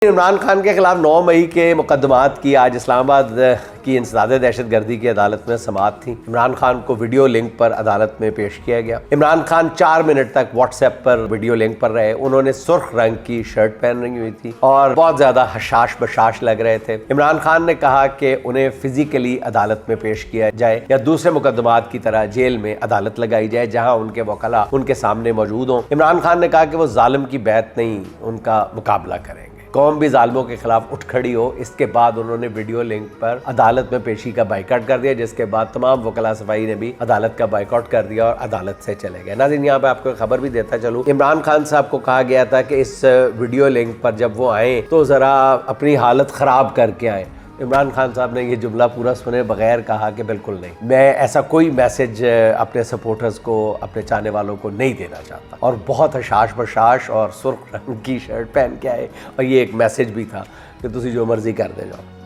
इमरान खान के खिलाफ 9 मई के मुकदमात की आज इस्लामाबाद की इंसदादे दहशतगर्दी की अदालत में समाअत थी। इमरान खान को वीडियो लिंक पर अदालत में पेश किया गया। इमरान खान 4 मिनट तक व्हाट्सएप पर वीडियो लिंक पर रहे। उन्होंने सुर्ख रंग की शर्ट पहन रही हुई थी और बहुत ज्यादा हशाश बशाश लग रहे थे। इमरान खान ने कहा कि उन्हें फिजिकली अदालत में पेश किया जाए या दूसरे मुकदमात की तरह जेल में अदालत लगाई जाए जहां उनके वकला उनके सामने मौजूद हों। इमरान खान ने कहा कि वो जालिम की बैत नहीं, उनका मुकाबला करेंगे। कौम भी जालिमों के खिलाफ उठ खड़ी हो। इसके बाद उन्होंने वीडियो लिंक पर अदालत में पेशी का बाइकआउट कर दिया, जिसके बाद तमाम वकला सफाई ने भी अदालत का बाइकआउट कर दिया और अदालत से चले गए। नाज़रीन, यहाँ पे आपको खबर भी देता चलूं, इमरान खान साहब को कहा गया था कि इस वीडियो लिंक पर जब वो आए तो ज़रा अपनी हालत ख़राब करके आए। इमरान खान साहब ने ये जुमला पूरा सुने बगैर कहा कि बिल्कुल नहीं, मैं ऐसा कोई मैसेज अपने सपोर्टर्स को, अपने चाहने वालों को नहीं देना चाहता। और बहुत हशाश बशाश और सुर्ख रंग की शर्ट पहन के आए और ये एक मैसेज भी था कि तुसी जो मर्जी कर दे जाओ।